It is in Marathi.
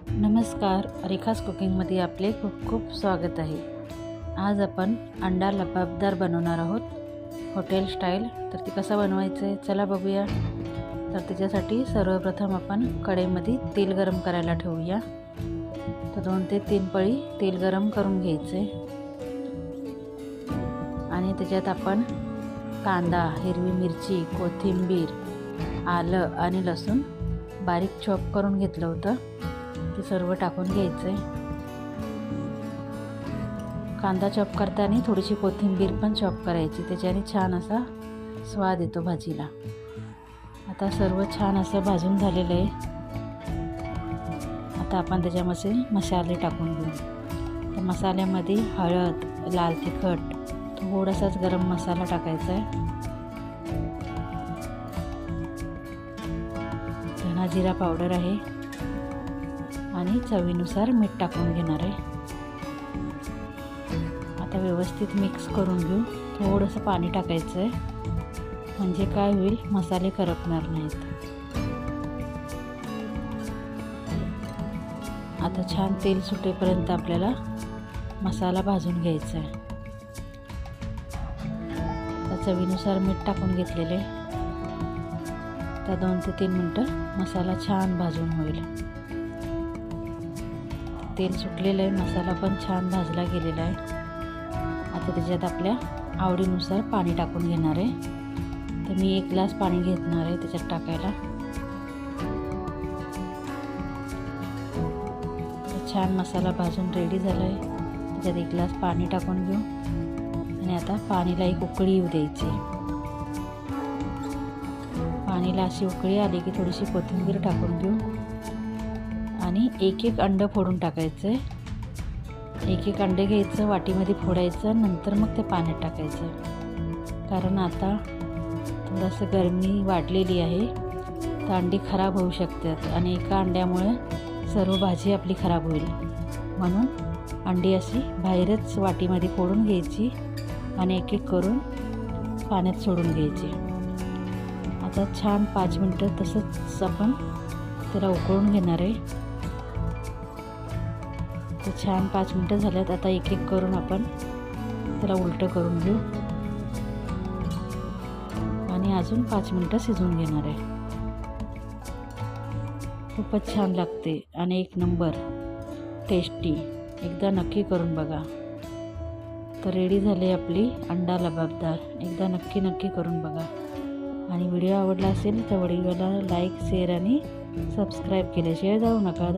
नमस्कार, रेखास कुकिंगमध्ये आपले खूप खूप स्वागत आहे। आज आपण अंडा लबाबदार बनवणार आहोत, हॉटेल स्टाईल। तर ती कसं बनवायचं आहे चला बघूया। तर त्याच्यासाठी सर्वप्रथम आपण कढईमध्ये तेल गरम करायला ठेवूया। तर 2 ते 3 पळी तेल गरम करून घ्यायचे आणि त्याच्यात आपण कांदा, हिरवी मिरची, कोथिंबीर, आलं आणि लसूण बारीक चॉप करून घेतलं होतं, ते सर्व टाकून घ्यायचे। कांदा चॉप करताना थोडीशी कोथिंबीर पण चॉप करायची, त्याच्याने छान असा स्वाद येतो भाजीला। आता सर्व छान असं भाजून झालेलं आहे। आता आपण त्याच्यामध्ये मसाले टाकून घेऊ। तर मसाल्यामध्ये हळद, लाल तिखट, थोडासाच गरम मसाला टाकायचा आहे, धना जिरा पावडर आहे आणि चवीनुसार मीठ टाकून घेणार आहे। आता व्यवस्थित मिक्स करून घेऊ। थोडंसं पाणी टाकायचं आहे, म्हणजे काय होईल, मसाले करपणार नाहीत। आता छान तेल सुटेपर्यंत आपल्याला मसाला भाजून घ्यायचा आहे। आता चवीनुसार मीठ टाकून घेतलेले। आता 2 ते 3 मिनटं मसाला छान भाजून होईल। तेल सुटलेलं आहे, मसाला पण छान भाजला गेलेला आहे। आता त्याच्यात आपल्या आवडीनुसार पाणी टाकून घेणार आहे। तर मी 1 ग्लास पाणी घेणार आहे त्याच्यात टाकायला। छान मसाला भाजून रेडी झाला आहे। त्याच्यात 1 ग्लास पाणी टाकून घेऊ आणि आता पाणीला एक उकळी येऊ द्यायची। पाणीला अशी उकळी आली की थोडीशी कोथिंबीर टाकून घेऊ आणि 1-1 अंडं फोडून टाकायचं आहे। 1-1 अंडे घ्यायचं, वाटीमध्ये फोडायचं, नंतर मग ते पाण्यात टाकायचं। कारण आता थोडंसं गरमी वाढलेली आहे, तर अंडी खराब होऊ शकतात आणि एका अंड्यामुळे सर्व भाजी आपली खराब होईल। म्हणून अंडी अशी बाहेरच वाटीमध्ये फोडून घ्यायची आणि 1-1 करून पाण्यात सोडून घ्यायची। आता छान 5 मिनटं तसंच आपण त्याला उकळून घेणार आहे। तर छान 5 मिनटं झाल्यात। आता 1-1 करून आपण त्याला उलटं करून घेऊ आणि अजून 5 मिनटं शिजवून घेणार आहे। खूपच छान लागते आणि 1 नंबर टेस्टी, एकदा नक्की करून बघा। तर रेडी झाली आपली अंडा लबाबदार, एकदा नक्की करून बघा। आणि व्हिडिओ आवडला असेल तर व्हिडिओला लाईक, शेअर आणि सबस्क्राईब केल्याशिवाय जाऊ नका।